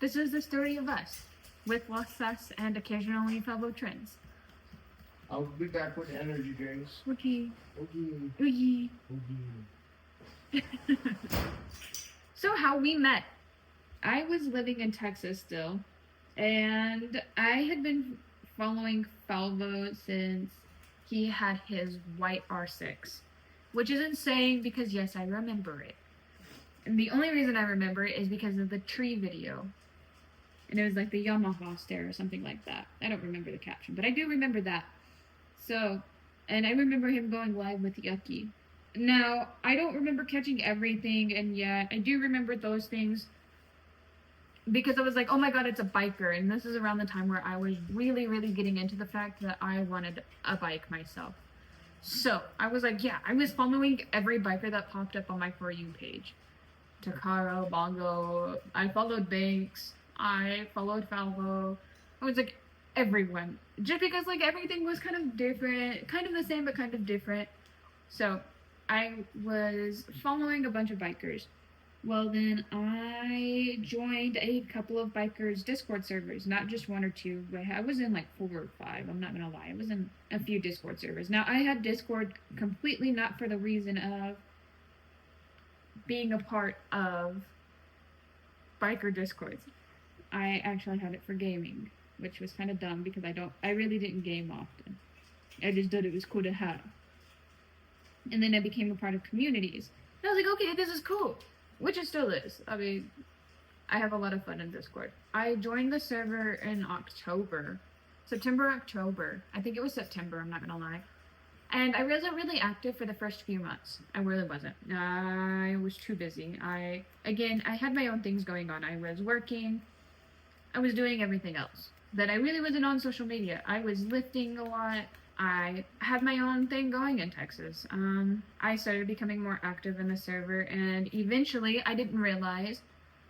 this is the story of us, with lost us and occasionally Falvo Trenz. I'll be back with energy drinks. Okay. Oogie. Oogie. So how we met. I was living in Texas still, and I had been following Falvo since he had his white R6, which is insane because yes, I remember it. And the only reason I remember it is because of the tree video. And it was like the Yamaha stare or something like that. I don't remember the caption, but I do remember that. So, and I remember him going live with Yucky. Now, I don't remember catching everything, and yet I do remember those things because I was like, oh my god, it's a biker. And this is around the time where I was really, really getting into the fact that I wanted a bike myself. So, I was like, yeah, I was following every biker that popped up on my For You page. Takaro, Bongo, I followed Banks, I followed Falvo. I was like, everyone. Just because like everything was kind of different, kind of the same but kind of different. So I was following a bunch of bikers. Well then I joined a couple of bikers Discord servers, not just one or two, but I was in like 4 or 5, I'm not gonna lie. I was in a few Discord servers. Now I had Discord completely not for the reason of being a part of biker discords. I actually had it for gaming, which was kind of dumb because I really didn't game often. I just thought it was cool to have. And then I became a part of communities. And I was like, okay, this is cool. Which it still is. I mean, I have a lot of fun in Discord. I joined the server in September, October. I think it was September, I'm not gonna lie. And I wasn't really active for the first few months. I really wasn't. I was too busy. I had my own things going on. I was working. I was doing everything else. That I really wasn't on social media. I was lifting a lot. I had my own thing going in Texas. I started becoming more active in the server, and eventually I didn't realize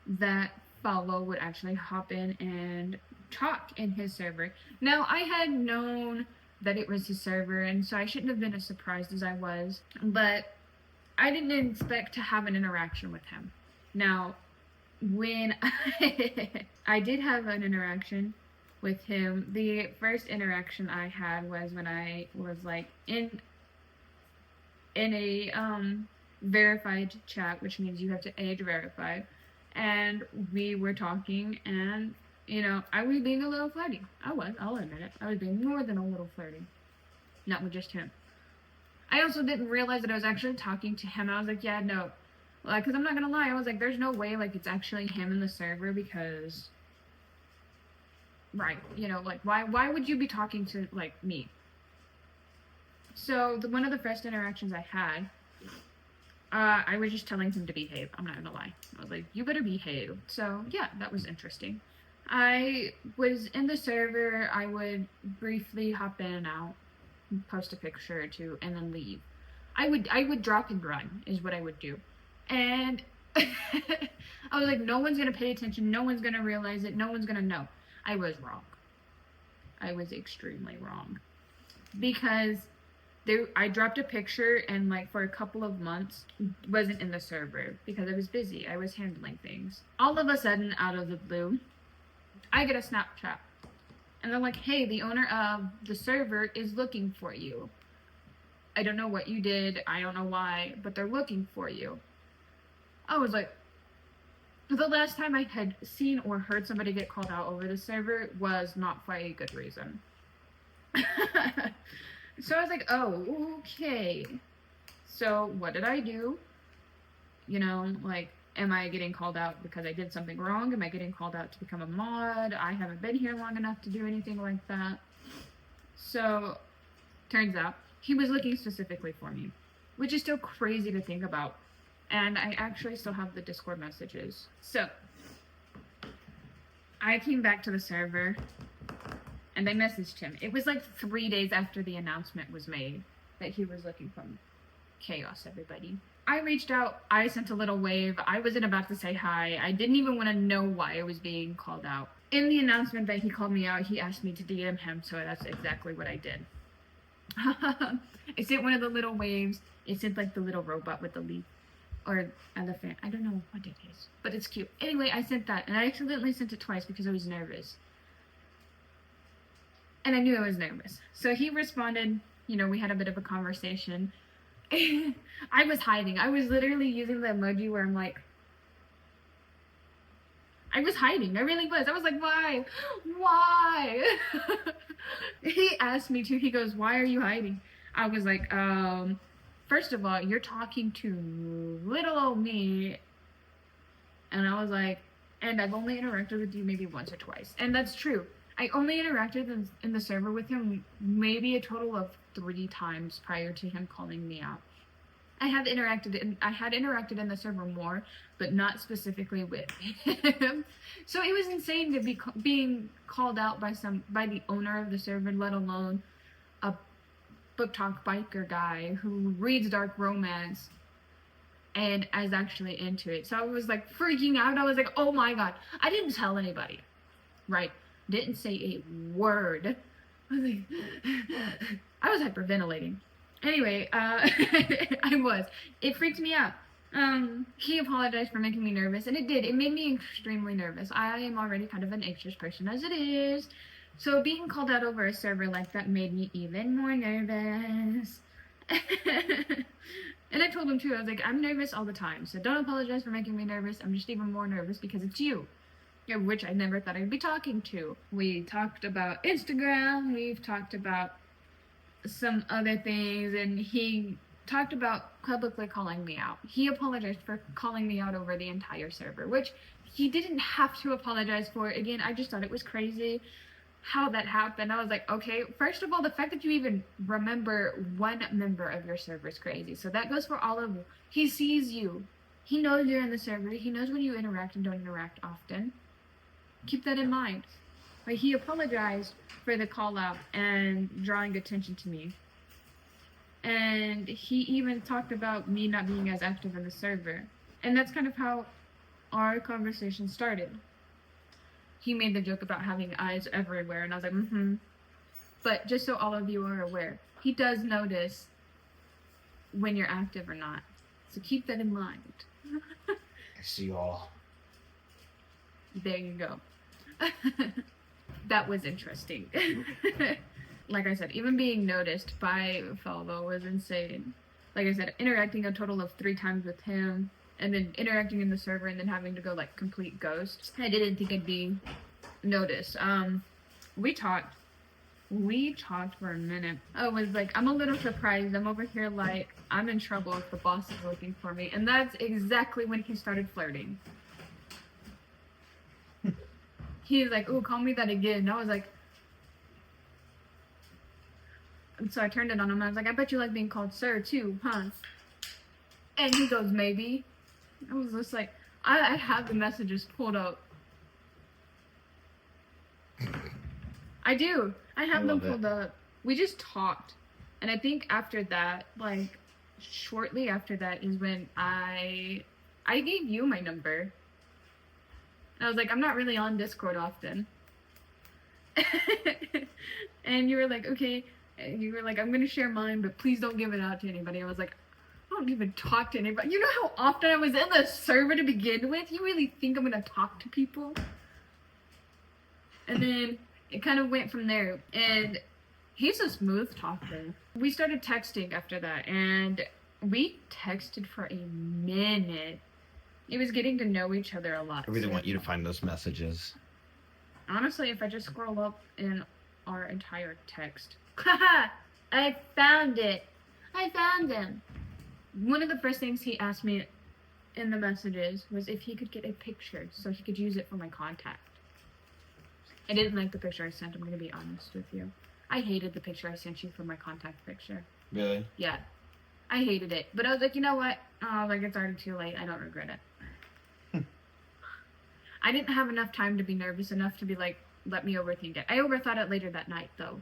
that Falvo would actually hop in and talk in his server. Now, I had known that it was his server, and so I shouldn't have been as surprised as I was, but I didn't expect to have an interaction with him. Now, when I did have an interaction with him, the first interaction I had was when I was like in a verified chat, which means you have to age verify, and we were talking, and you know, I was being a little flirty. I'll admit it. I was being more than a little flirty. Not with just him. I also didn't realize that I was actually talking to him. I was like, yeah, no. Like, because I'm not going to lie. I was like, there's no way, like, it's actually him in the server because... Right. You know, like, why would you be talking to, like, me? So, one of the first interactions I had, I was just telling him to behave. I'm not going to lie. I was like, you better behave. So, yeah, that was interesting. I was in the server, I would briefly hop in and out, post a picture or two, and then leave. I would drop and run, is what I would do. And I was like, no one's gonna pay attention, no one's gonna realize it, no one's gonna know. I was wrong. I was extremely wrong. Because I dropped a and like for a couple of months wasn't in the server because I was busy, I was handling things. All of a sudden, out of the blue, I get a Snapchat, and they're like, hey, the owner of the server is looking for you. I don't know what you did, I don't know why, but they're looking for you. I was like, the last time I had seen or heard somebody get called out over the server was not for a good reason. So I was like, oh, okay. So what did I do? You know, like, am I getting called out because I did something wrong? Am I getting called out to become a mod? I haven't been here long enough to do anything like that. So, turns out, he was looking specifically for me, which is still crazy to think about. And I actually still have the Discord messages. So, I came back to the server, and I messaged him. It was like 3 days after the announcement was made that he was looking for chaos, everybody. I reached out, I sent a little wave, I wasn't about to say hi, I didn't even want to know why I was being called out. In the announcement that he called me out, he asked me to DM him, so that's exactly what I did. I sent one of the little waves, it sent like the little robot with the leaf. or elephant. I don't know what it is, but it's cute. Anyway, I sent that, and I accidentally sent it twice because I was nervous. And I knew I was nervous. So he responded, you know, we had a bit of a conversation. I was hiding. I was literally using the emoji where I'm like, I was hiding. I really was. I was like, why? Why? He asked me to. He goes, why are you hiding? I was like, first of all, you're talking to little old me. And I was like, and I've only interacted with you maybe once or twice. And that's true. I only interacted in the server with him maybe a total of 3 times prior to him calling me out. I had interacted in the server more, but not specifically with him. So it was insane to be being called out by the owner of the server, let alone a book talk biker guy who reads dark romance and is actually into it. So I was like freaking out. I was like, oh my god. I didn't tell anybody, right? Didn't say a word. I was like, I was hyperventilating. Anyway, I was. It freaked me out. He apologized for making me nervous, and it did. It made me extremely nervous. I am already kind of an anxious person as it is. So being called out over a server like that made me even more nervous. And I told him too, I was like, I'm nervous all the time, so don't apologize for making me nervous. I'm just even more nervous because it's you. Which I never thought I'd be talking to. We talked about Instagram, we've talked about some other things, and he talked about publicly calling me out. He apologized for calling me out over the entire server, which he didn't have to apologize for. Again, I just thought it was crazy how that happened. I was like, okay, first of all, the fact that you even remember one member of your server is crazy. So that goes for all of you. He sees you. He knows you're in the server. He knows when you interact and don't interact often. Keep that in mind. Like, he apologized for the call out and drawing attention to me. And he even talked about me not being as active in the server. And that's kind of how our conversation started. He made the joke about having eyes everywhere, and I was like, mm-hmm. But just so all of you are aware, he does notice when you're active or not. So keep that in mind. I see you all. There you go. That was interesting. Like I said, even being noticed by Falvo was insane. Like I said, interacting a total of 3 times with him, and then interacting in the server, and then having to go like complete ghost. I didn't think I'd be noticed. We talked for a minute. I was like, I'm a little surprised. I'm over here like, I'm in trouble if the boss is looking for me. And that's exactly when he started flirting. He's like, ooh, call me that again. And I was like, and so I turned it on him. I was like, I bet you like being called sir too, huh? And he goes, maybe. I was just like, I have the messages pulled up. I do. I have them pulled up. We just talked. And I think after that, like, shortly after that is when I gave you my number. And I was like, I'm not really on Discord often. And you were like, okay. And you were like, I'm going to share mine, but please don't give it out to anybody. I was like, I don't even talk to anybody. You know how often I was in the server to begin with? You really think I'm going to talk to people? And then it kind of went from there. And he's a smooth talker. We started texting after that, and we texted for a minute. It was getting to know each other a lot. I really want you to find those messages. Honestly, if I just scroll up in our entire text. Haha! I found it! I found him! One of the first things he asked me in the messages was if he could get a picture so he could use it for my contact. I didn't like the picture I sent, I'm going to be honest with you. I hated the picture I sent you for my contact picture. Really? Yeah. I hated it. But I was like, you know what? Oh, like, it's already too late. I don't regret it. I didn't have enough time to be nervous enough to be like, let me overthink it. I overthought it later that night, though.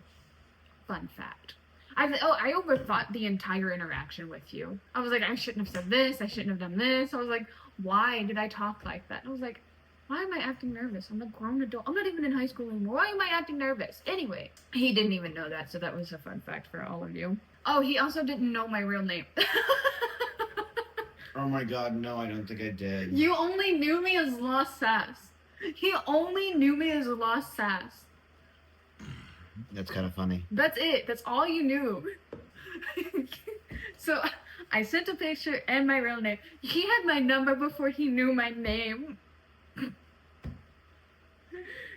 Fun fact. I overthought the entire interaction with you. I was like, I shouldn't have said this. I shouldn't have done this. I was like, why did I talk like that? I was like, why am I acting nervous? I'm a grown adult. I'm not even in high school anymore. Why am I acting nervous? Anyway, he didn't even know that, so that was a fun fact for all of you. Oh, he also didn't know my real name. Oh my god, no, I don't think I did. You only knew me as Lost Sass. He only knew me as Lost Sass. That's kind of funny. That's it. That's all you knew. So I sent a picture and my real name. He had my number before he knew my name.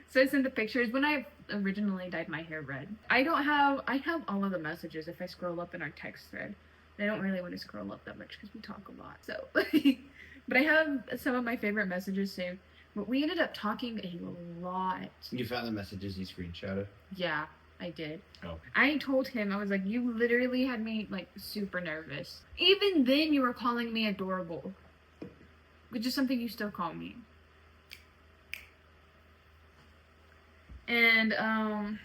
So I sent the pictures when I originally dyed my hair red. I have all of the messages if I scroll up in our text thread. I don't really want to scroll up that much because we talk a lot. So, but I have some of my favorite messages saved. But we ended up talking a lot. You found the messages you screenshotted? Yeah, I did. Oh. I told him, I was like, you literally had me, like, super nervous. Even then, you were calling me adorable. Which is something you still call me. And,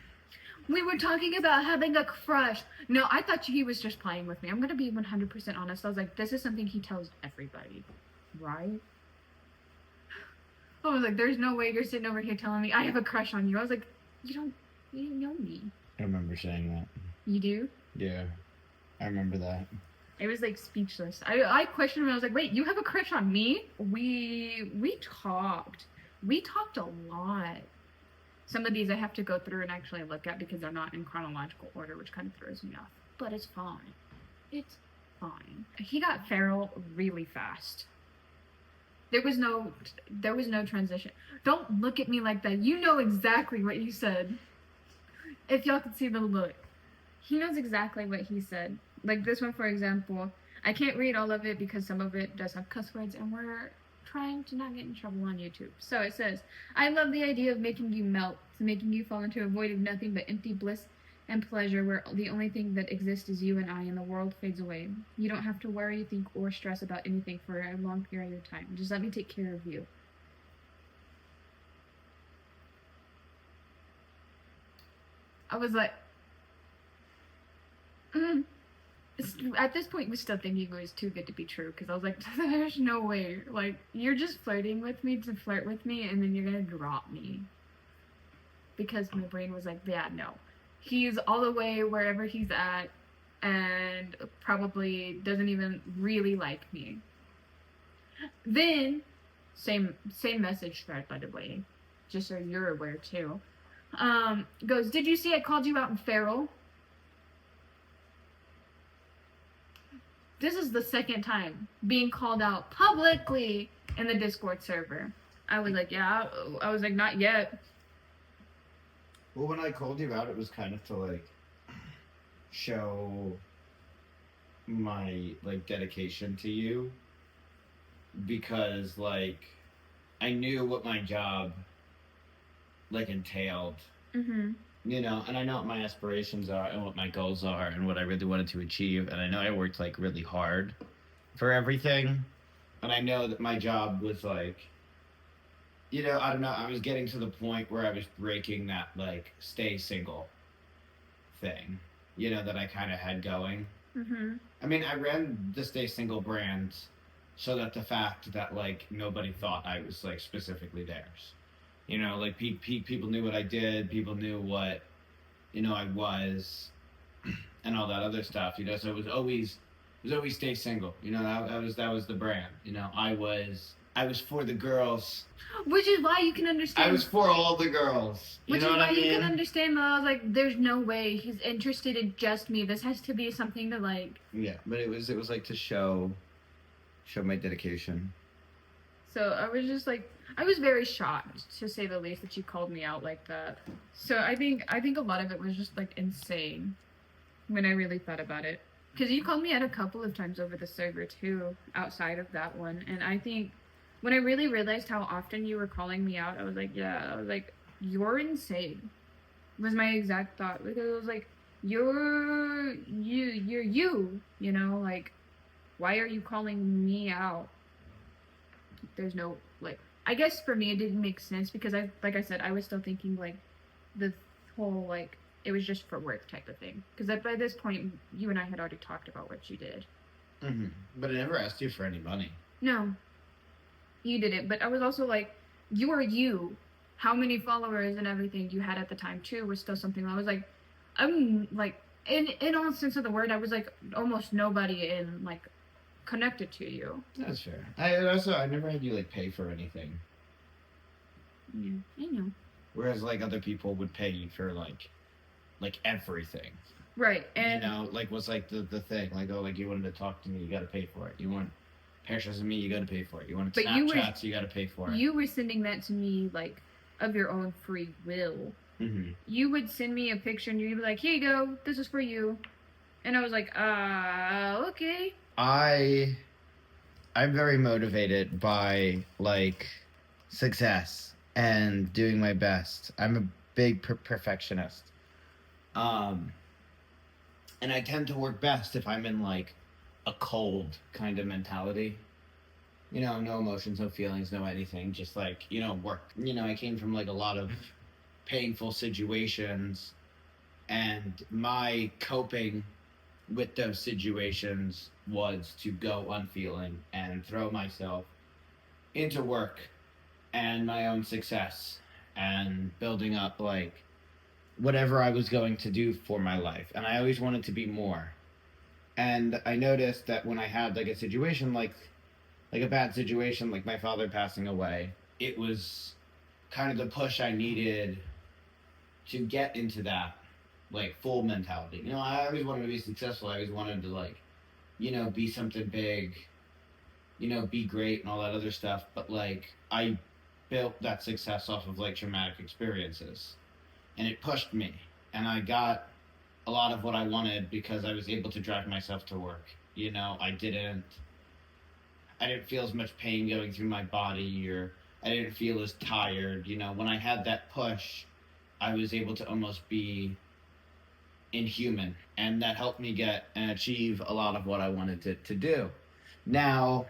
we were talking about having a crush. No, I thought he was just playing with me. I'm gonna be 100% honest. I was like, this is something he tells everybody. Right? I was like, there's no way you're sitting over here telling me I have a crush on you. I was like, you don't know me. I remember saying that. You do? Yeah. I remember that. I was like speechless. I questioned him. I was like, wait, you have a crush on me? We talked. We talked a lot. Some of these I have to go through and actually look at because they're not in chronological order, which kind of throws me off. But it's fine. It's fine. He got feral really fast. There was no transition. Don't look at me like that. You know exactly what you said. If y'all could see the look. He knows exactly what he said. Like this one, for example. I can't read all of it because some of it does have cuss words and we're trying to not get in trouble on YouTube. So it says, I love the idea of making you melt, making you fall into a void of nothing but empty bliss and pleasure where the only thing that exists is you and I and the world fades away. You don't have to worry, think, or stress about anything for a long period of time. Just let me take care of you. I was like, at this point, we still thinking it was too good to be true because I was like, there's no way. Like, you're just flirting with me to flirt with me and then you're gonna drop me. Because my brain was like, yeah, no. He's all the way wherever he's at and probably doesn't even really like me. Then, same message thread, by the way, just so you're aware too. Goes, did you see I called you out in feral? This is the second time being called out publicly in the Discord server. I was like, yeah. I was like, not yet. Well, when I called you out, it was kind of to, like, show my, like, dedication to you. Because, like, I knew what my job, like, entailed. Mm-hmm. You know, and I know what my aspirations are and what my goals are and what I really wanted to achieve. And I know I worked, like, really hard for everything. And I know that my job was, like, you know, I don't know, I was getting to the point where I was breaking that, like, stay single thing, you know, that I kind of had going. Mm-hmm. I mean, I ran the stay single brand so that the fact that, like, nobody thought I was, like, specifically theirs. You know, like, people knew what I did, people knew what, you know, I was, and all that other stuff, you know, so it was always stay single, you know, that was the brand, you know, I was for the girls. Which is why you can understand. I was for all the girls. You know what I mean? Which is why you can understand that I was like, there's no way he's interested in just me. This has to be something to like. Yeah, but it was like to show my dedication. So I was just like, I was very shocked, to say the least, that you called me out like that. So I think a lot of it was just like insane when I really thought about it. Because you called me out a couple of times over the server too, outside of that one. And I think when I really realized how often you were calling me out, I was like, yeah, I was like, you're insane. Was my exact thought. Because I was like, you're you know, like, why are you calling me out? There's no, like, I guess for me it didn't make sense because like I said, I was still thinking like the whole, like, it was just for work type of thing. Because by this point, you and I had already talked about what you did. Mm-hmm. But I never asked you for any money. No. You didn't. But I was also like, you are you. How many followers and everything you had at the time too was still something I was like, I'm like, in all sense of the word, I was like almost nobody in like connected to you. That's fair. I never had you like pay for anything. Yeah, I know. Whereas like other people would pay you for like everything. Right, and You know, like what's like the thing, like, oh, like you wanted to talk to me, you got to pay for it. You want pictures of me, you got to pay for it. You want But you were- Snapchats, you got to pay for it. you were sending that to me like of your own free will. Mm-hmm. You would send me a picture and you'd be like, "Here you go, this is for you," and I was like, okay." I'm very motivated by like success and doing my best. I'm a big perfectionist. And I tend to work best if I'm in like a cold kind of mentality. You know, no emotions, no feelings, no anything. Just like, you know, work. You know, I came from like a lot of painful situations, and my coping with those situations was to go unfeeling and throw myself into work and my own success and building up like whatever I was going to do for my life. And I always wanted to be more. And I noticed that when I had like a situation like a bad situation, like my father passing away, it was kind of the push I needed to get into that like full mentality. You know, I always wanted to be successful. I always wanted to like, you know, be something big, you know, be great and all that other stuff. But like I built that success off of like traumatic experiences, and it pushed me, and I got a lot of what I wanted because I was able to drive myself to work. You know, I didn't feel as much pain going through my body, or I didn't feel as tired. You know, when I had that push, I was able to almost be inhuman, and that helped me get and achieve a lot of what I wanted to do. Now,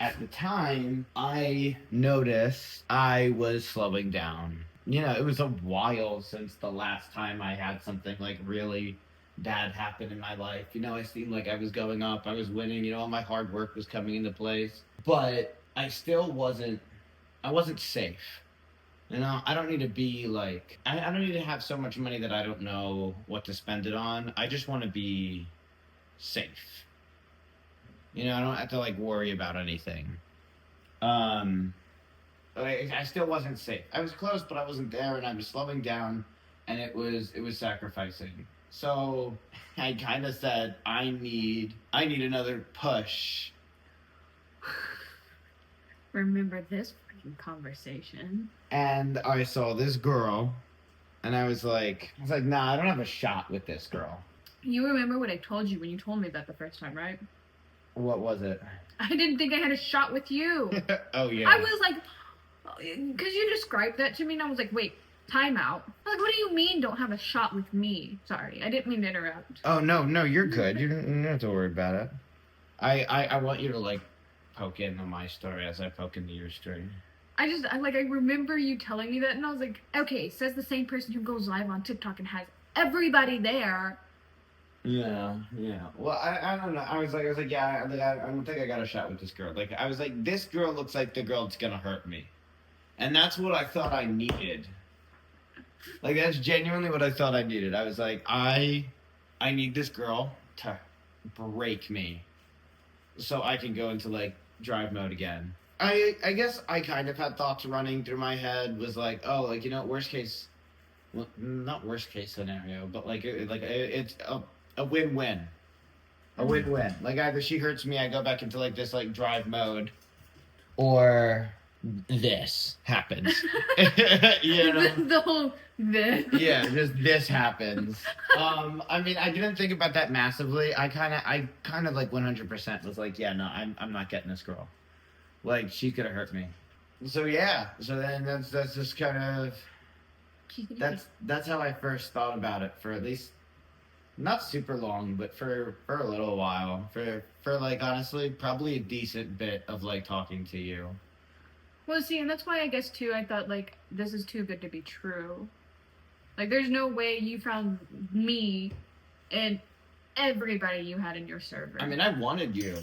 at the time, I noticed I was slowing down. You know, it was a while since the last time I had something like really bad happen in my life. You know, I seemed like I was going up, I was winning, you know, all my hard work was coming into place. But I still wasn't safe. You know, I don't need to be like, I don't need to have so much money that I don't know what to spend it on. I just want to be safe. You know, I don't have to like worry about anything. I still wasn't safe. I was close, but I wasn't there, and I was slowing down, and it was sacrificing. So I kind of said, I need another push. Remember this freaking conversation? And I saw this girl, and I was like, nah, I don't have a shot with this girl. You remember what I told you when you told me that the first time, right? What was it? I didn't think I had a shot with you. Oh, yeah. I was like, because you described that to me, and I was like, wait, time out. I was like, what do you mean don't have a shot with me? Sorry, I didn't mean to interrupt. Oh, no, you're good. You don't have to worry about it. I want you to like poke into my story as I poke into your story. I remember you telling me that, and I was like, okay, says the same person who goes live on TikTok and has everybody there. Yeah. Well, I don't know. I was like, yeah, I don't think I got a shot with this girl. Like, I was like, this girl looks like the girl that's gonna hurt me, and that's what I thought I needed. Like, that's genuinely what I thought I needed. I was like, I need this girl to break me, so I can go into like drive mode again. I guess I kind of had thoughts running through my head. Was like, oh, like, you know, worst case. Well, not worst case scenario, but like it's a win-win. A win-win. Like, either she hurts me, I go back into like this like drive mode, or this happens. You know? The whole this. Yeah, just this happens. I mean, I didn't think about that massively. I kind of like 100% was like, yeah, no, I'm not getting this girl. Like, she's gonna hurt me. So yeah. So then that's just kind of. That's how I first thought about it, for at least not super long, but for a little while. For like, honestly, probably a decent bit of like talking to you. Well, see, and that's why I guess too I thought like this is too good to be true. Like, there's no way you found me and everybody you had in your server. I mean, I wanted you,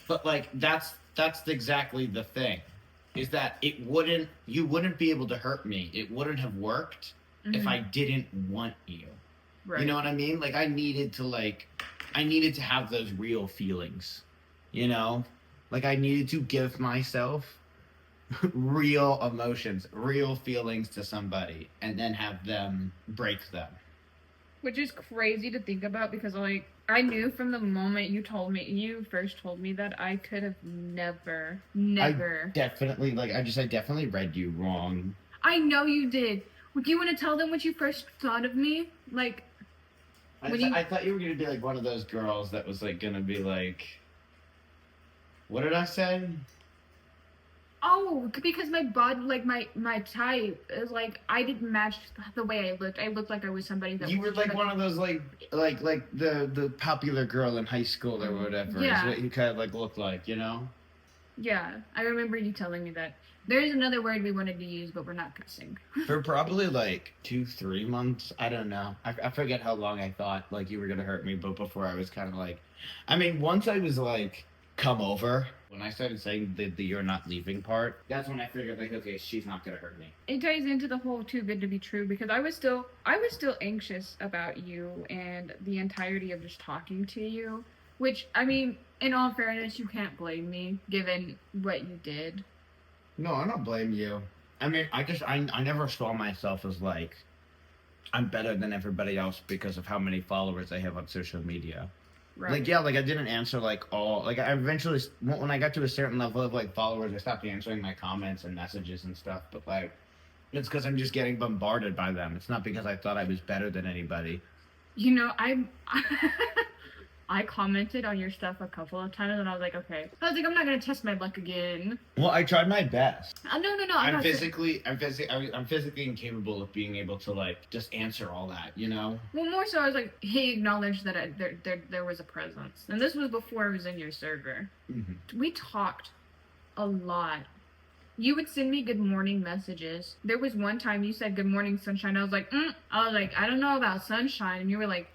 but like that's exactly the thing. Is that you wouldn't be able to hurt me. It wouldn't have worked if I didn't want you. Right. You know what I mean? Like, I needed to have those real feelings. You know? Like, I needed to give myself real emotions, real feelings to somebody, and then have them break them. Which is crazy to think about because, like, I knew from the moment you first told me that I could have never. I definitely read you wrong. I know you did. Would you want to tell them what you first thought of me? Like, I thought you were gonna be like one of those girls that was like gonna be like, what did I say? oh, because my body, like my type is like I didn't match the way I looked. I looked like I was somebody that You were like one of those like the popular girl in high school or whatever. Yeah. Is what you kind of like look like, you know? Yeah, I remember you telling me that. There's another word we wanted to use, but we're not cussing. For probably like 2-3 months, I don't know. I forget how long I thought like you were gonna hurt me, but before I was kind of like, I mean, once I was like, come over. When I started saying the "you're not leaving" part, that's when I figured like, okay, she's not gonna hurt me. It ties into the whole too good to be true because I was still anxious about you and the entirety of just talking to you. Which, I mean, in all fairness, you can't blame me given what you did. No, I don't blame you. I mean, I never saw myself as like, I'm better than everybody else because of how many followers I have on social media. Right. Like, yeah, like I didn't answer like all, like I eventually, when I got to a certain level of like followers, I stopped answering my comments and messages and stuff, but like, it's because I'm just getting bombarded by them. It's not because I thought I was better than anybody. You know, I commented on your stuff a couple of times, and I was like, okay. I was like, I'm not gonna test my luck again. Well, I tried my best. No. I'm physically incapable of being able to like just answer all that, you know. Well, more so, I was like, he acknowledged that there was a presence, and this was before I was in your server. Mm-hmm. We talked a lot. You would send me good morning messages. There was one time you said good morning sunshine. I was like, I don't know about sunshine, and you were like,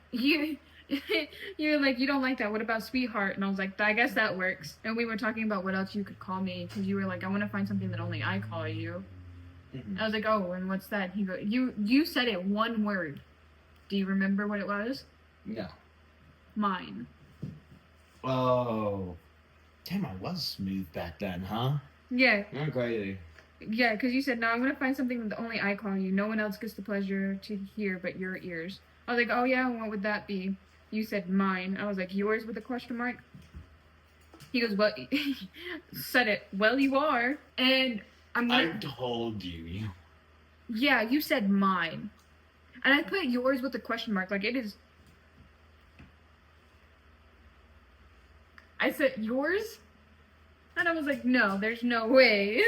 You're like, you don't like that. What about sweetheart? And I was like, I guess that works. And we were talking about what else you could call me because you were like, I want to find something that only I call you. Mm-hmm. I was like, oh, and what's that? He go, you said it one word. Do you remember what it was? No. Mine. Oh, damn! I was smooth back then, huh? Yeah. I'm crazy. Yeah, because you said, no, I'm going to find something that only I call you. No one else gets the pleasure to hear but your ears. I was like, oh yeah, what would that be? You said mine. I was like, yours with a question mark? He goes, well, said it. Well, you are. And I told you. Yeah, you said mine. And I put yours with a question mark. Like, it is. I said yours? And I was like, no, there's no way.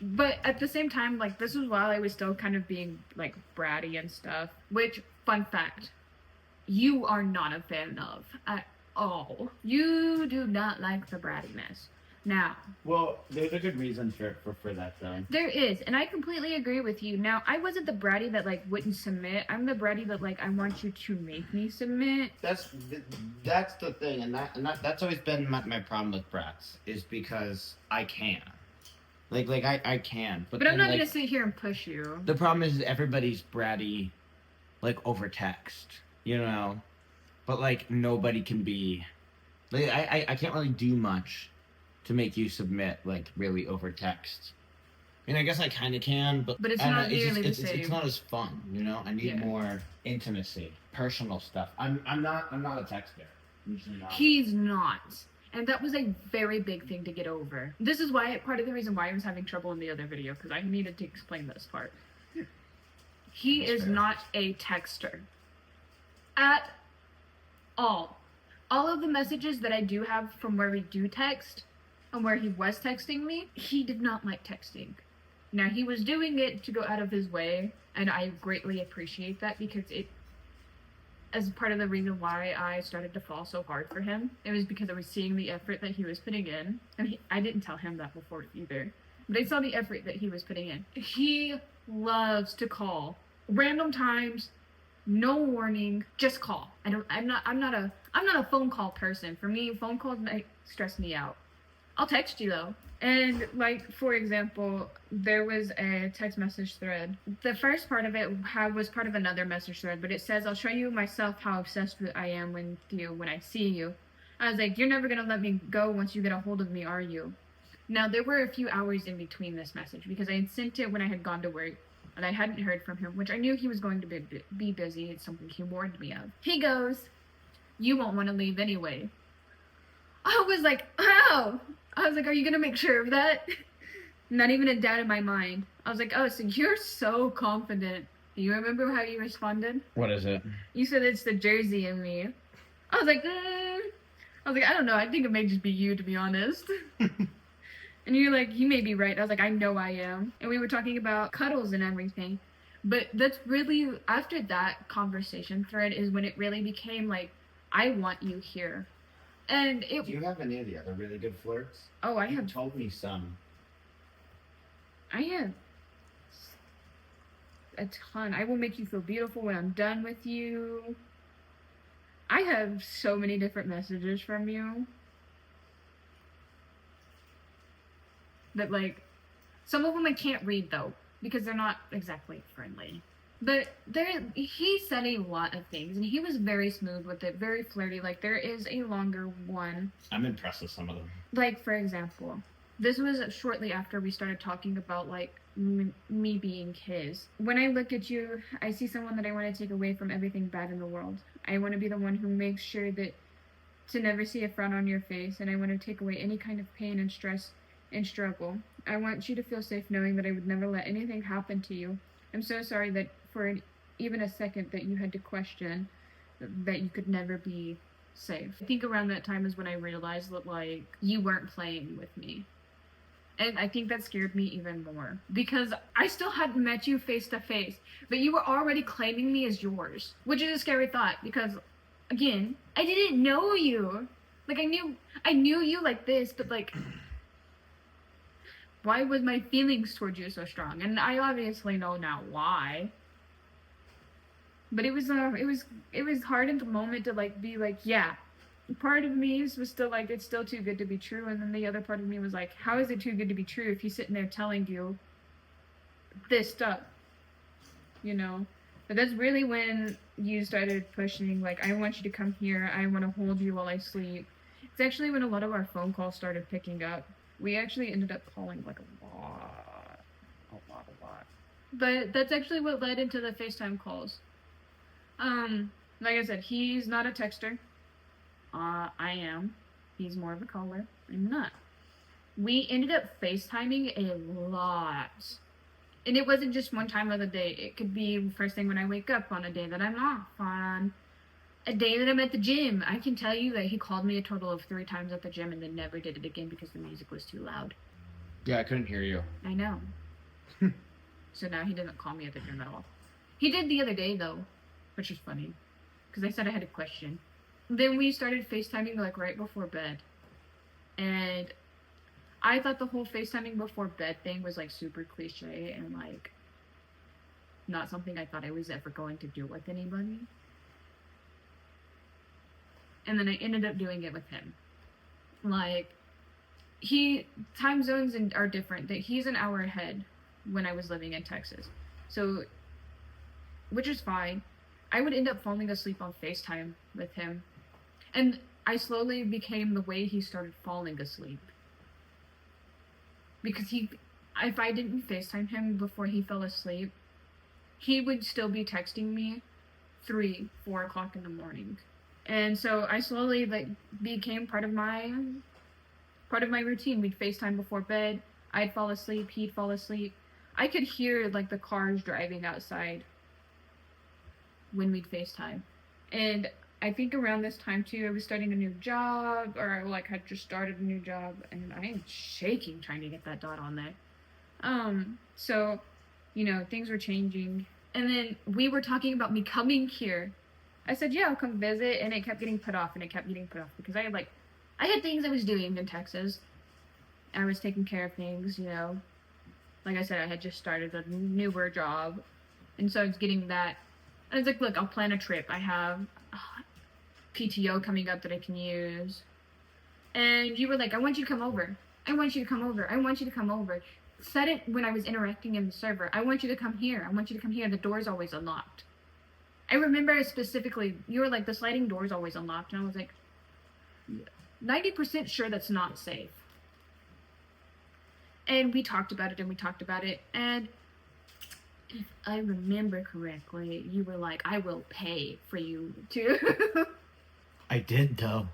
But at the same time, like, this was while I was still kind of being, like, bratty and stuff. Which, fun fact, you are not a fan of at all. You do not like the brattiness. Now. Well, there's a good reason for that, though. There is, and I completely agree with you. Now, I wasn't the bratty that, like, wouldn't submit. I'm the bratty that, like, I want you to make me submit. That's the thing, and that's always been my problem with brats, is because I can. Like I can. But I'm not, like, gonna sit here and push you. The problem is everybody's bratty, like, over text, you know? But, like, nobody can be... Like, I can't really do much to make you submit, like, really over text. I mean, I guess I kind of can, but it's not nearly the same. It's not as fun, you know? I need more intimacy, personal stuff. I'm not a texter. I'm usually not. He's not. And that was a very big thing to get over. This is why, part of the reason why I was having trouble in the other video, because I needed to explain this part. He is not a texter. At all. All of the messages that I do have from where we do text, and where he was texting me, he did not like texting. Now, he was doing it to go out of his way, and I greatly appreciate that, because it, as part of the reason why I started to fall so hard for him, it was because I was seeing the effort that he was putting in. And I didn't tell him that before either. But I saw the effort that he was putting in. He loves to call. Random times, no warning, just call. I'm not a phone call person. For me, phone calls might stress me out. I'll text you though. And, like, for example, there was a text message thread. The first part of it was part of another message thread, but it says, I'll show you myself how obsessed I am with you when I see you. I was like, you're never gonna let me go once you get a hold of me, are you? Now, there were a few hours in between this message because I had sent it when I had gone to work and I hadn't heard from him, which I knew he was going to be busy. It's something he warned me of. He goes, you won't want to leave anyway. I was like, oh! I was like, are you gonna make sure of that? Not even a doubt in my mind. I was like, oh, so you're so confident. Do you remember how you responded? What is it? You said it's the Jersey in me. I was like, I don't know. I think it may just be you, to be honest. And you're like, you may be right. I was like, I know I am. And we were talking about cuddles and everything. But that's really, after that conversation thread is when it really became like, I want you here. And it... Do you have any of the other really good flirts? Oh, I You have... told me some. I have a ton. I will make you feel beautiful when I'm done with you. I have so many different messages from you. That, like, some of them I can't read, though, because they're not exactly friendly. But he said a lot of things, and he was very smooth with it, very flirty. Like, there is a longer one. I'm impressed with some of them. Like, for example, this was shortly after we started talking about, like, me being his. When I look at you, I see someone that I want to take away from everything bad in the world. I want to be the one who makes sure that to never see a frown on your face, and I want to take away any kind of pain and stress and struggle. I want you to feel safe knowing that I would never let anything happen to you. I'm so sorry that for even a second that you had to question that you could never be safe. I think around that time is when I realized that, like, you weren't playing with me. And I think that scared me even more. Because I still hadn't met you face to face, but you were already claiming me as yours. Which is a scary thought because, again, I didn't know you. Like, I knew you like this, but, like, why was my feelings towards you so strong? And I obviously know now why. But it was hard in the moment to, like, be like, yeah. Part of me was still like, it's still too good to be true. And then the other part of me was like, how is it too good to be true if he's sitting there telling you this stuff? You know? But that's really when you started pushing, like, I want you to come here. I want to hold you while I sleep. It's actually when a lot of our phone calls started picking up. We actually ended up calling, like, a lot. But that's actually what led into the FaceTime calls. Like I said, he's not a texter. I am. He's more of a caller. I'm not. We ended up FaceTiming a lot. And it wasn't just one time of the day. It could be first thing when I wake up, on a day that I'm off, on a day that I'm at the gym. I can tell you that he called me a total of 3 times at the gym and then never did it again because the music was too loud. Yeah, I couldn't hear you. I know. So now he doesn't call me at the gym at all. He did the other day, though, which is funny. Because I said I had a question. Then we started FaceTiming, like, right before bed. And I thought the whole FaceTiming before bed thing was, like, super cliche and, like, not something I thought I was ever going to do with anybody. And then I ended up doing it with him. Like, time zones are different. That he's an hour ahead when I was living in Texas. So, which is fine. I would end up falling asleep on FaceTime with him. And I slowly became the way he started falling asleep. Because if I didn't FaceTime him before he fell asleep, he would still be texting me 3, 4 o'clock in the morning. And so I slowly, like, became part of my routine. We'd FaceTime before bed. I'd fall asleep. He'd fall asleep. I could hear, like, the cars driving outside when we'd FaceTime. And I think around this time, too, I was starting a new job, or, like, had just started a new job, and I am shaking trying to get that dot on there. So, you know, things were changing. And then we were talking about me coming here. I said, yeah, I'll come visit, and it kept getting put off, because I had things I was doing in Texas. I was taking care of things, you know. Like I said, I had just started a newer job, and so I was getting that. I was like, look, I'll plan a trip. I have PTO coming up that I can use. And you were like, I want you to come over. I want you to come over. I want you to come over. Said it when I was interacting in the server. I want you to come here. I want you to come here. The door's always unlocked. I remember specifically, you were like, the sliding door's always unlocked. And I was like, 90% sure that's not safe. And we talked about it and we talked about it. And if I remember correctly, you were like, I will pay for you to. I did, though.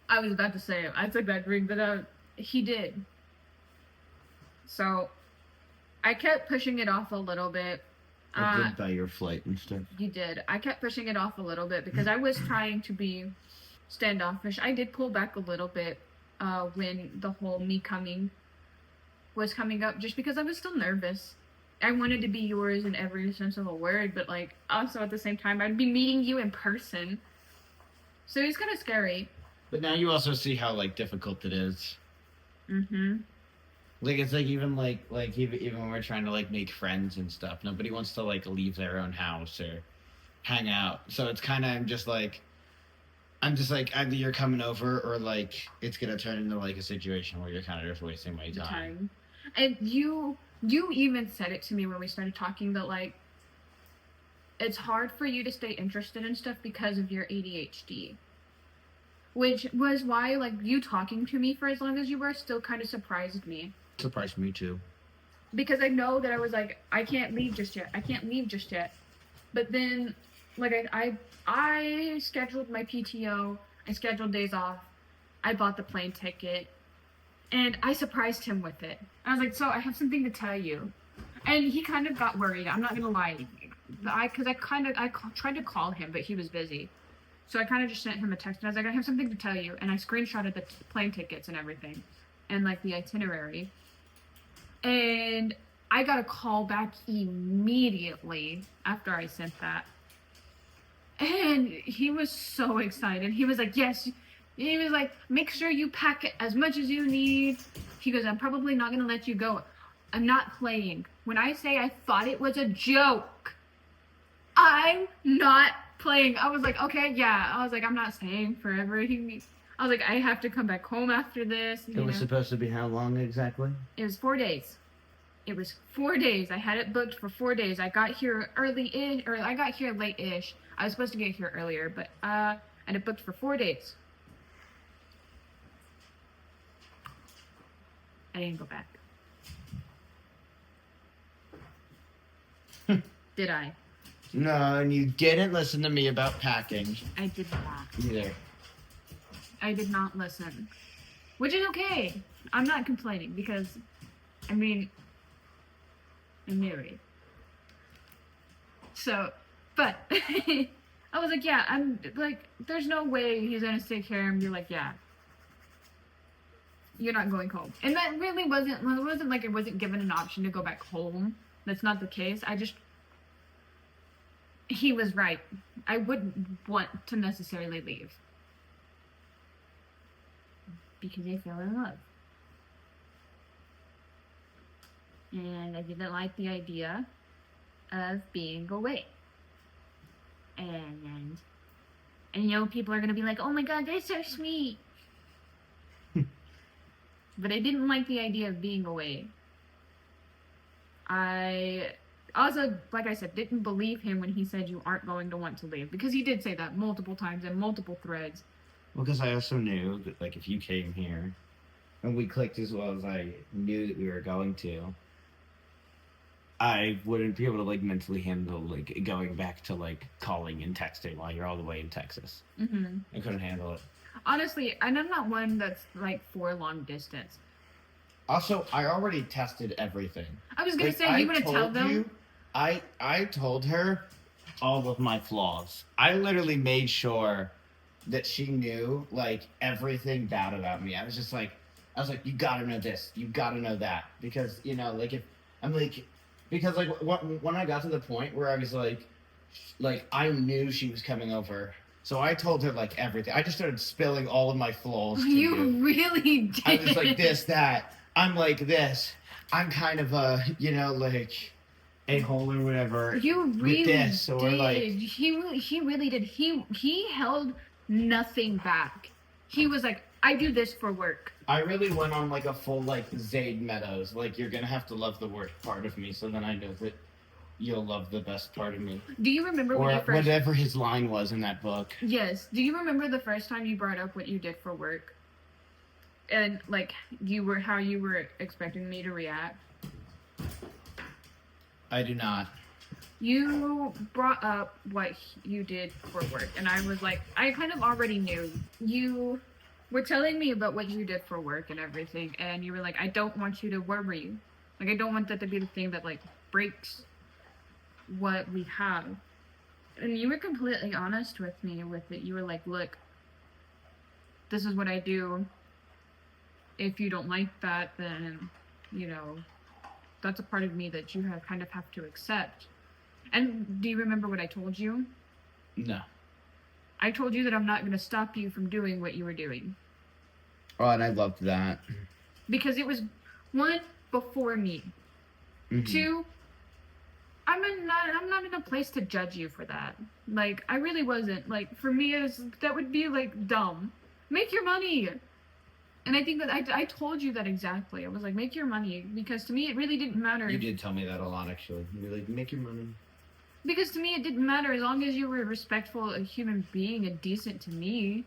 I was about to say, I took that drink, but he did. So I kept pushing it off a little bit. I did buy your flight and stuff. You did. I kept pushing it off a little bit because I was trying to be standoffish. I did pull back a little bit when the whole me coming was coming up, just because I was still nervous. I wanted to be yours in every sense of a word, but like also at the same time I'd be meeting you in person. So it was kind of scary. But now you also see how like difficult it is. Mm-hmm. Like it's like even when we're trying to like make friends and stuff, nobody wants to like leave their own house or hang out. So it's kind of I'm just like either you're coming over or like it's gonna turn into like a situation where you're kind of just wasting my time. And you even said it to me when we started talking that like it's hard for you to stay interested in stuff because of your ADHD. Which was why, like, you talking to me for as long as you were still kind of surprised me. Surprised me too. Because I know that I was like, I can't leave just yet. But then, like, I scheduled my PTO. I scheduled days off. I bought the plane ticket. And I surprised him with it. I was like, so I have something to tell you. And he kind of got worried. I'm not going to lie. Because I tried to call him, but he was busy. So I kind of just sent him a text, and I was like, I have something to tell you. And I screenshotted the plane tickets and everything, and, like, the itinerary. And I got a call back immediately after I sent that. And he was so excited. He was like, yes. He was like, make sure you pack as much as you need. He goes, I'm probably not going to let you go. I'm not playing. When I say I thought it was a joke, I'm not playing. I was like, okay, yeah. I was like, I'm not staying forever. I was like, I have to come back home after this. It was supposed to be how long exactly? It was 4 days. I had it booked for 4 days. I got here I got here late-ish. I was supposed to get here earlier, but I had it booked for 4 days. I didn't go back. Did I? No, and you didn't listen to me about packing. I did not. Either. I did not listen. Which is okay. I'm not complaining because, I mean, I'm married. So, but, I was like, yeah, I'm like, there's no way he's gonna take care of him. You're like, yeah. You're not going home. And that really wasn't like it wasn't given an option to go back home. That's not the case. He was right. I wouldn't want to necessarily leave. Because I fell in love. And I didn't like the idea of being away. And you know, people are going to be like, oh my god, that's so sweet. But I didn't like the idea of being away. I also, like I said, didn't believe him when he said you aren't going to want to leave. Because he did say that multiple times in multiple threads. Well, because I also knew that, like, if you came here and we clicked as well as I knew that we were going to, I wouldn't be able to, like, mentally handle, like, going back to, like, calling and texting while you're all the way in Texas. Mm-hmm. I couldn't handle it. Honestly, and I'm not one that's, like, for long distance. Also, I already tested everything. I was going to say, you want to tell them? I told her all of my flaws. I literally made sure that she knew, like, everything bad about me. I was like, you gotta know this. You gotta know that. Because, you know, like, because, like, when I got to the point where I was like, I knew she was coming over. So I told her, like, everything. I just started spilling all of my flaws to you. You really did. I was like, this, that. I'm like this. I'm kind of a, you know, like, a-hole or whatever. You really with this, or did. like, he really did. He held nothing back. He was like, I do this for work. I really went on, like, a full, like, Zayd Meadows. Like, you're gonna have to love the worst part of me, so then I know that you'll love the best part of me. Do you remember Or when you first? whatever his line was in that book. Yes. Do you remember the first time you brought up what you did for work? And like how you were expecting me to react? I do not. You brought up what you did for work, and I was like, I kind of already knew. You were telling me about what you did for work and everything, and you were like, I don't want you to worry. Like, I don't want that to be the thing that, like, breaks what we have. And you were completely honest with me with it. You were like, look, this is what I do. If you don't like that, then, you know, that's a part of me that you kind of have to accept. And do you remember what I told you? No. I told you that I'm not going to stop you from doing what you were doing. Oh, and I loved that. Because it was, one, before me. Mhm. Two, I'm not in a place to judge you for that. Like, I really wasn't. Like, for me, that would be, like, dumb. Make your money! And I think that I told you that exactly. I was like, make your money. Because to me, it really didn't matter. You did tell me that a lot, actually. You were like, make your money. Because to me, it didn't matter as long as you were respectful, a human being, and decent to me.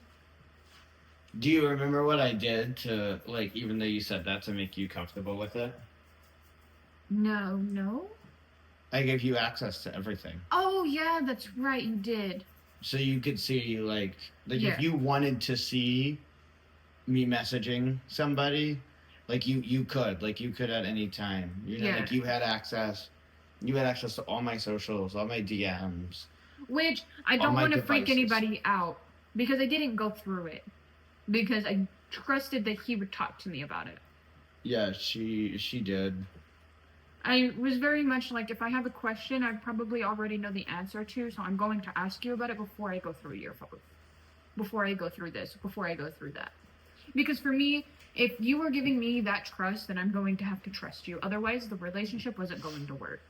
Do you remember what I did to, like, even though you said that, to make you comfortable with it? No? I gave you access to everything. Oh, yeah, that's right, you did. So you could see, like Yeah. if you wanted to see me messaging somebody, like, you could at any time. You know, Yeah. like, you had access. You had access to all my socials, all my DMs. Which, I All don't my want to freak devices. anybody out. Because I didn't go through it. Because I trusted that he would talk to me about it. Yeah, she did. I was very much like, if I have a question, I probably already know the answer to, so I'm going to ask you about it before I go through your phone. Before I go through this, before I go through that. Because for me, if you were giving me that trust, then I'm going to have to trust you. Otherwise, the relationship wasn't going to work.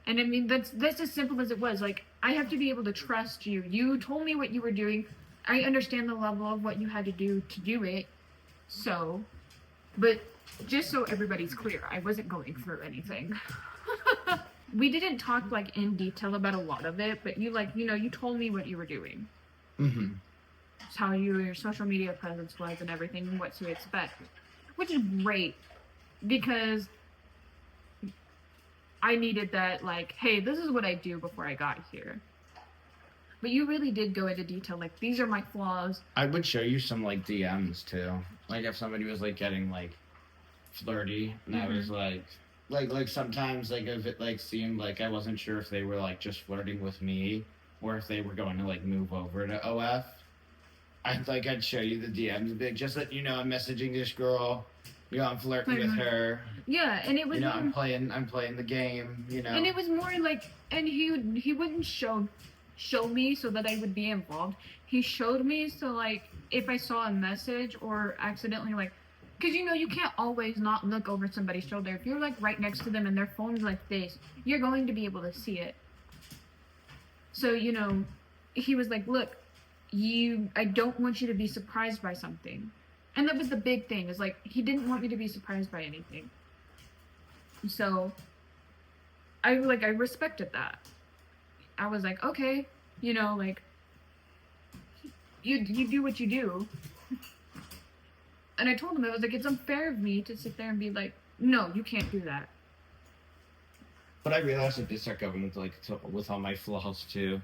And I mean, that's as simple as it was. Like, I have to be able to trust you. You told me what you were doing. I understand the level of what you had to do it. So, but just so everybody's clear, I wasn't going through anything. We didn't talk, like, in detail about a lot of it, but you, like, you know, you told me what you were doing. Mm-hmm. It's how your social media presence was and everything, and what to expect. Which is great, because I needed that, like, hey, this is what I do before I got here. But you really did go into detail, like, these are my flaws. I would show you some, like, DMs too. Like, if somebody was, like, getting, like, flirty, and I was like sometimes, like, if it, like, seemed like I wasn't sure if they were, like, just flirting with me or if they were going to, like, move over to OF. I'd show you the DMs and be like, just let you know I'm messaging this girl. You know, I'm flirting with her. Yeah, and it was, You know, I'm playing the game, you know. and it was more like, and he wouldn't show me so that I would be involved. He showed me so, like, if I saw a message or accidentally, like, because, you know, you can't always not look over somebody's shoulder. If you're, like, right next to them and their phone's like this, you're going to be able to see it. So, you know, he was like, look, I don't want you to be surprised by something. And that was the big thing, is, like, he didn't want me to be surprised by anything. So, I respected that. I was like, okay, you know, like, you do what you do. And I told him, I was like, it's unfair of me to sit there and be like, no, you can't do that. But I realized I did start going with all my flaws too.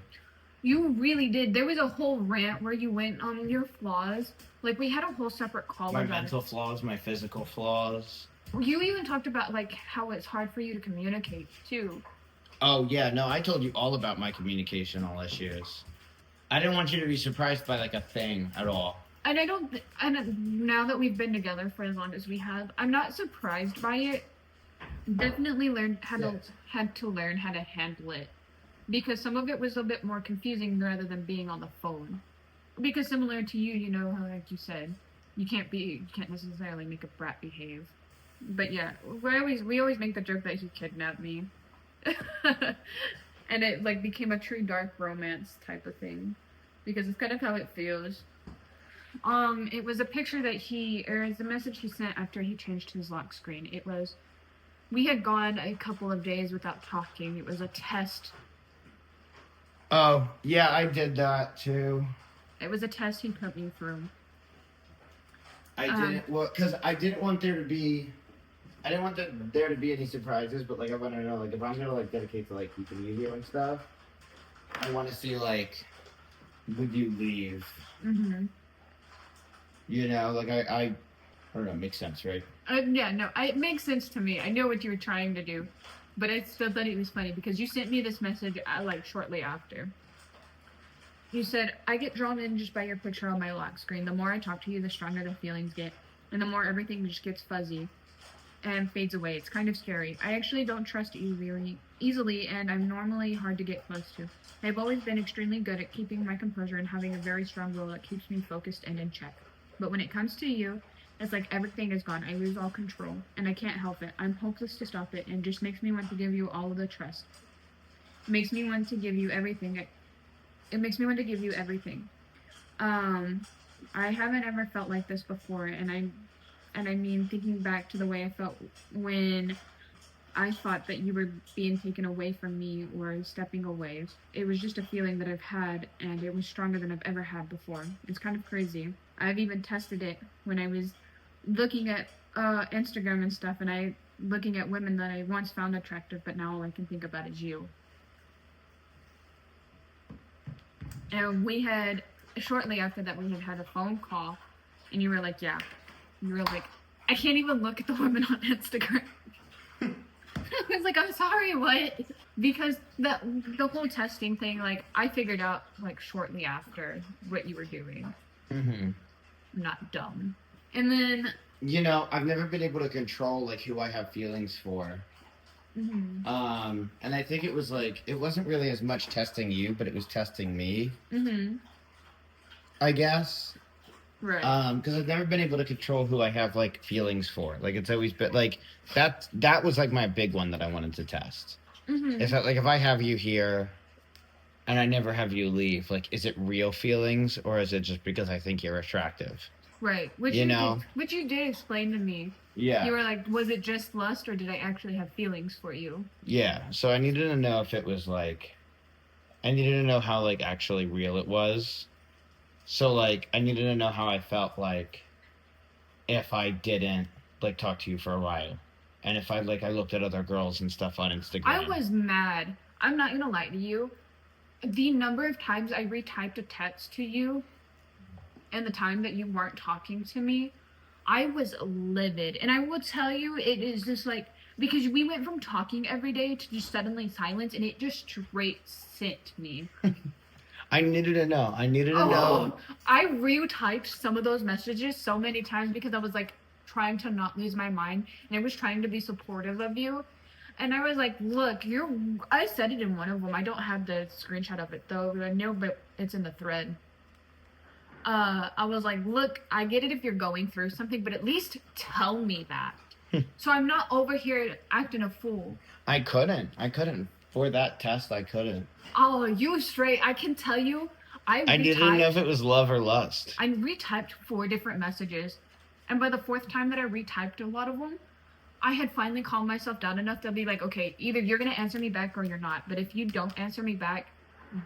You really did. There was a whole rant where you went on your flaws. Like, we had a whole separate call My about mental flaws, my physical flaws. it. You even talked about, like, how it's hard for you to communicate, too. Oh yeah, no, I told you all about my communicational issues. I didn't want you to be surprised by, like, a thing at all. And and now that we've been together for as long as we have, I'm not surprised by it. Definitely had to learn how to handle it. Because some of it was a bit more confusing rather than being on the phone. Because similar to you, you know, how, like you said, you can't necessarily make a brat behave. But yeah, we always make the joke that he kidnapped me. And it, like, became a true dark romance type of thing. Because it's kind of how it feels. It was a picture that it's a message he sent after he changed his lock screen. It was, We had gone a couple of days without talking. It was a test. Oh, yeah, I did that too. It was a test he put me through. I didn't, well, because I didn't want there to be, there to be any surprises, but, like, I want to know, like, if I'm going to, like, dedicate to, like, keeping you here and stuff, I want to see, like, would you leave? Mm-hmm. You know, like, I don't know, it makes sense, right? Yeah, no, it makes sense to me. I know what you were trying to do, but I still thought it was funny because you sent me this message like shortly after. You said, I get drawn in just by your picture on my lock screen. The more I talk to you, the stronger the feelings get, and the more everything just gets fuzzy and fades away. It's kind of scary. I actually don't trust you very easily, and I'm normally hard to get close to. I've always been extremely good at keeping my composure and having a very strong will that keeps me focused and in check. But when it comes to you, it's like everything is gone. I lose all control, and I can't help it. I'm hopeless to stop it, and it just makes me want to give you all of the trust. It makes me want to give you everything. It makes me want to give you everything. I haven't ever felt like this before, and I mean, thinking back to the way I felt when I thought that you were being taken away from me or stepping away. It was just a feeling that I've had, and it was stronger than I've ever had before. It's kind of crazy. I've even tested it when I was looking at Instagram and stuff, and I looking at women that I once found attractive, but now all I can think about is you. And we had, shortly after that, we had a phone call, and you were like, yeah. You were like, I can't even look at the women on Instagram. I was like, I'm sorry, what? Because the whole testing thing, like, I figured out, like, shortly after what you were doing. Mm-hmm. I'm not dumb. And then... You know, I've never been able to control, like, who I have feelings for. Mm-hmm. And I think it was, like, it wasn't really as much testing you, but it was testing me. Mm-hmm. I guess. Right. Because I've never been able to control who I have, like, feelings for. Like, it's always been, like, that was, like, my big one that I wanted to test. Mm-hmm. Is that, like, if I have you here and I never have you leave, like, is it real feelings or is it just because I think you're attractive? Right. Which you know? Which you did explain to me. Yeah. You were like, was it just lust or did I actually have feelings for you? Yeah. So I needed to know if it was, like, I needed to know how, like, actually real it was. So, like, I needed to know how I felt, like, if I didn't, like, talk to you for a while. And if I looked at other girls and stuff on Instagram. I was mad. I'm not gonna lie to you. The number of times I retyped a text to you and the time that you weren't talking to me, I was livid. And I will tell you, it is just like, because we went from talking every day to just suddenly silence, and it just straight sent me. I needed to know. I needed to know. I retyped some of those messages so many times because I was like trying to not lose my mind, and I was trying to be supportive of you. And I was like, look, I said it in one of them. I don't have the screenshot of it though. I know, but it's in the thread. I was like, look, I get it if you're going through something, but at least tell me that. So I'm not over here acting a fool. I couldn't. For that test, I couldn't. Oh, you straight. I can tell you, I needed to know if it was love or lust. I retyped 4 different messages. And by the 4th time that I retyped a lot of them, I had finally calmed myself down enough to be like, okay, either you're going to answer me back or you're not. But if you don't answer me back,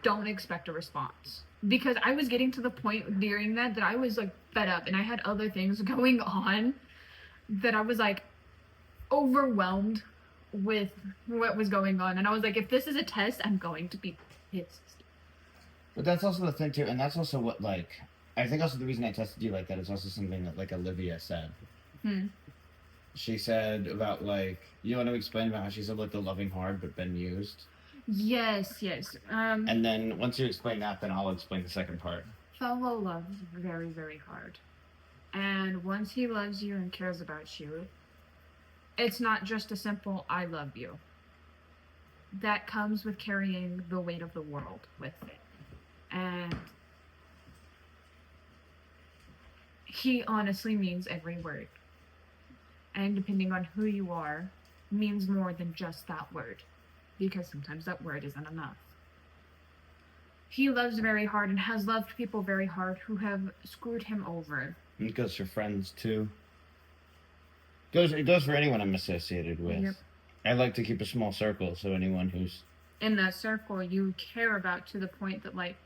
don't expect a response. Because I was getting to the point during that I was like fed up and I had other things going on that I was like overwhelmed with what was going on. And I was like, if this is a test, I'm going to be pissed. But that's also the thing too, and that's also what, like, I think also the reason I tested you like that is also something that, like, Olivia said. She said about, like, you want to explain about how she said, like, the loving hard but been used? Yes. And then once you explain that, then I'll explain the second part. Falvo loves very, very hard. And once he loves you and cares about you, it's not just a simple, I love you. That comes with carrying the weight of the world with it. And he honestly means every word. And depending on who you are, means more than just that word. Because sometimes that word isn't enough. He loves very hard and has loved people very hard who have screwed him over. It goes for friends too. It goes for anyone I'm associated with. Yep. I like to keep a small circle, so anyone who's in that circle you care about, to the point that, like,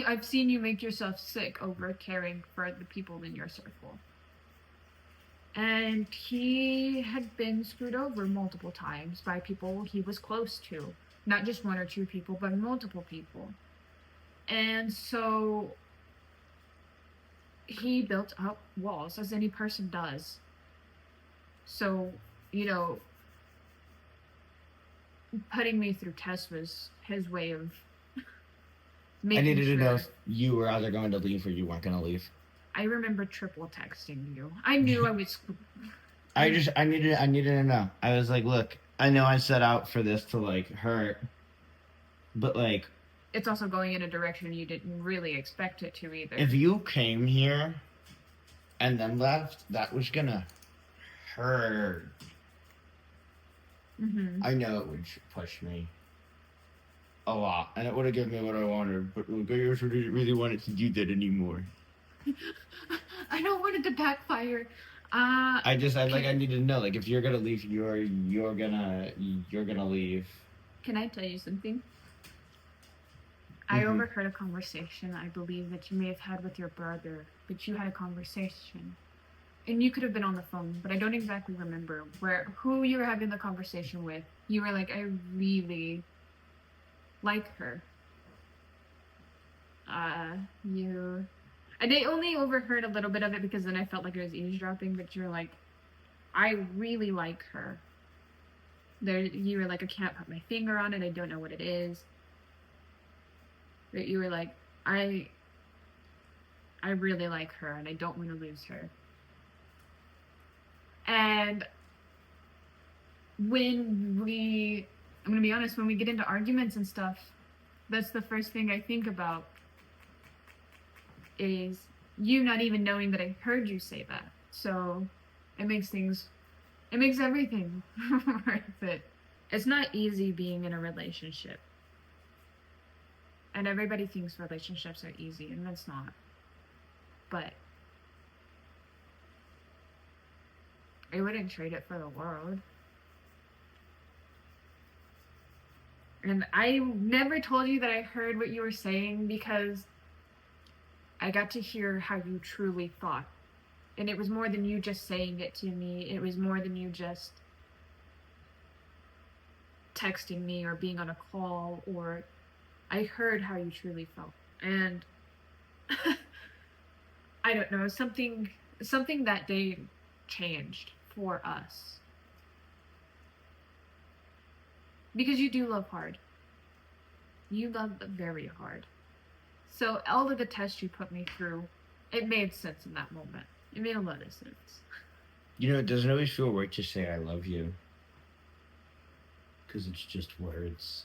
I've seen you make yourself sick over caring for the people in your circle. And he had been screwed over multiple times by people he was close to. Not just one or two people, but multiple people. And so he built up walls, as any person does. So, you know, putting me through tests was his way of making I needed to know sure. if you were either going to leave or you weren't going to leave. I remember triple texting you. I knew I was. I needed to know. I was like, look, I know I set out for this to like hurt, but like, It's also going in a direction you didn't really expect it to either. if you came here and then left, that was gonna hurt. Mm-hmm. I know it would push me a lot, and it would have given me what I wanted, but like, I just didn't really want it to do that anymore. I don't want it to backfire. I need to know, like, if you're gonna leave, you're gonna leave. Can I tell you something? I Mhm. overheard a conversation, I believe, that you may have had with your brother. But you had a conversation, and you could have been on the phone, but I don't exactly remember who you were having the conversation with. You were like, I really like her. I only overheard a little bit of it, because then I felt like it was eavesdropping, but you're like, I really like her. You were like, I can't put my finger on it, I don't know what it is. But you were like, I really like her, and I don't want to lose her. And I'm gonna be honest, when we get into arguments and stuff, that's the first thing I think about, is you not even knowing that I heard you say that. So it makes everything worth it. It's not easy being in a relationship. And everybody thinks relationships are easy, and that's not. But I wouldn't trade it for the world. And I never told you that I heard what you were saying, because I got to hear how you truly thought. And it was more than you just saying it to me. It was more than you just texting me or being on a call, or I heard how you truly felt. And I don't know, something that day changed for us. Because you do love hard. You love very hard. So all of the tests you put me through, it made sense in that moment. It made a lot of sense. You know, it doesn't always feel right to say I love you, because it's just words.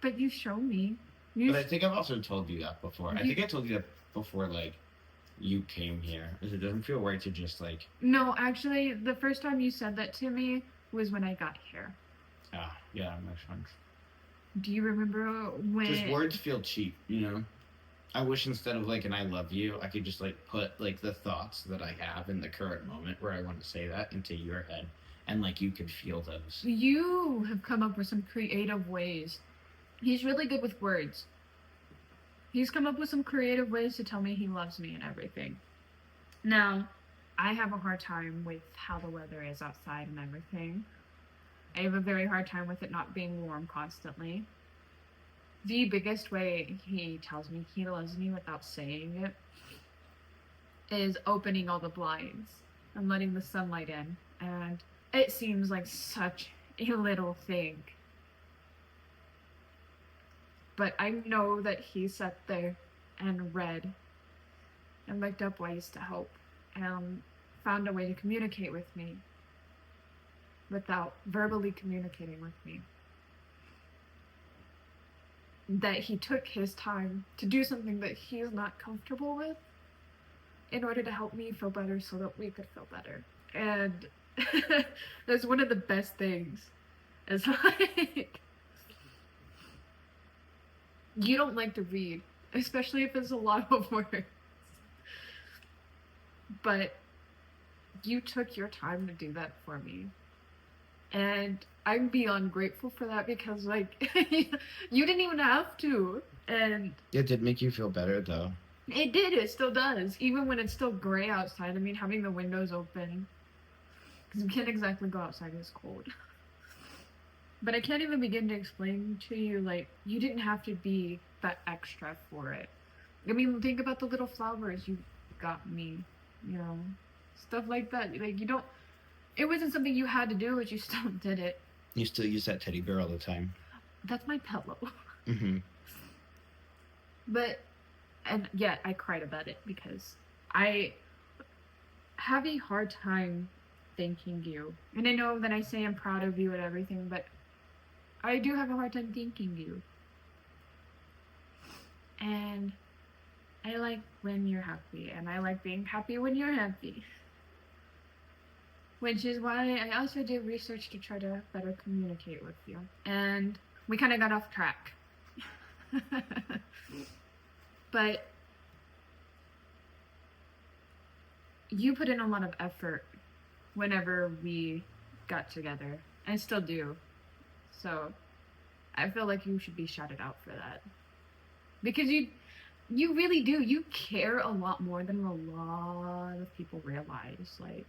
But you show me. But I think I've also told you that before. I think I told you that before, like, you came here. It doesn't feel right to just, like... No, actually, the first time you said that to me was when I got here. Ah, yeah, that makes sense. Do you remember when... Just words feel cheap, you know? I wish instead of, like, an I love you, I could just, like, put, like, the thoughts that I have in the current moment where I want to say that into your head. And, like, you could feel those. You have come up with some creative ways. He's really good with words. He's come up with some creative ways to tell me he loves me and everything. Now, I have a hard time with how the weather is outside and everything. I have a very hard time with it not being warm constantly. The biggest way he tells me he loves me without saying it is opening all the blinds and letting the sunlight in. And it seems like such a little thing. But I know that he sat there and read and looked up ways to help and found a way to communicate with me without verbally communicating with me. That he took his time to do something that he is not comfortable with in order to help me feel better so that we could feel better. And that's one of the best things. It's like, you don't like to read, especially if it's a lot of words. But you took your time to do that for me. And I'm beyond grateful for that because, like, you didn't even have to. And It did make you feel better, though. it did, it still does. Even when it's still gray outside. I mean, having the windows open. Because we can't exactly go outside, it's cold. But I can't even begin to explain to you, like, you didn't have to be that extra for it. I mean, think about the little flowers you got me, you know, stuff like that. Like, you don't, it wasn't something you had to do, but you still did it. You still use that teddy bear all the time. That's my pillow. Mm-hmm. But, and yet I cried about it because I have a hard time thanking you. And I know that I say I'm proud of you and everything, but I do have a hard time thanking you. And I like when you're happy, and I like being happy when you're happy. Which is why I also did research to try to better communicate with you. And we kind of got off track. But you put in a lot of effort whenever we got together. I still do. So I feel like you should be shouted out for that. Because you really do. You care a lot more than a lot of people realize. Like,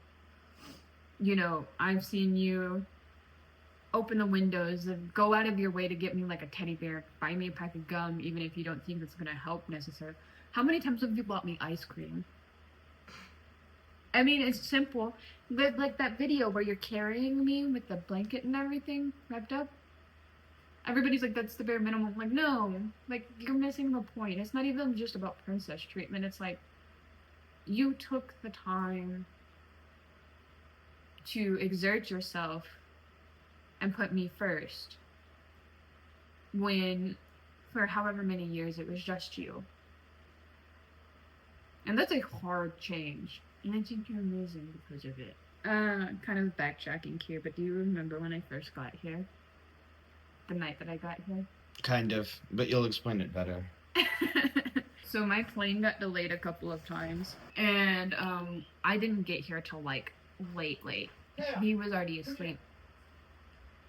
you know, I've seen you open the windows and go out of your way to get me like a teddy bear, buy me a pack of gum, even if you don't think it's gonna help necessarily. How many times have you bought me ice cream? I mean, it's simple. But like that video where you're carrying me with the blanket and everything wrapped up. Everybody's like, that's the bare minimum. I'm like, no, like, you're missing the point. It's not even just about princess treatment. It's like, you took the time to exert yourself and put me first when, for however many years, it was just you. And that's a hard change. And I think you're amazing because of it. Kind of backtracking here, but do you remember when I first got here? The night that I got here? Kind of, but you'll explain it better. So my plane got delayed a couple of times, and I didn't get here till like late. He was already asleep.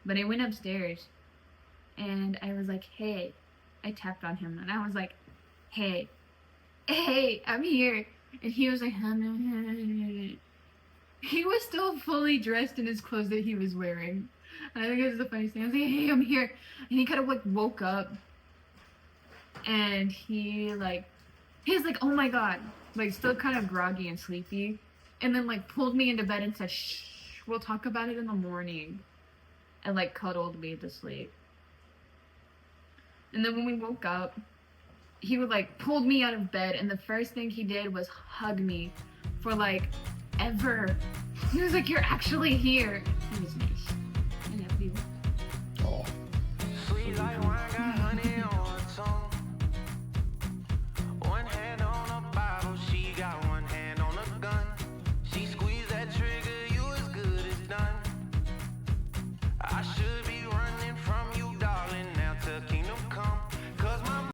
But I went upstairs, and I was like, hey. I tapped on him, and I was like, hey, I'm here. And he was like, he was still fully dressed in his clothes that he was wearing. And I think it was the funniest thing. I was like, hey, I'm here. And he kind of like woke up. And he was like, oh my God. Like still kind of groggy and sleepy. And then like pulled me into bed and said, shh, we'll talk about it in the morning. And like cuddled me to sleep. And then when we woke up, he would like pulled me out of bed. And the first thing he did was hug me for like ever. He was like, you're actually here. It was nice.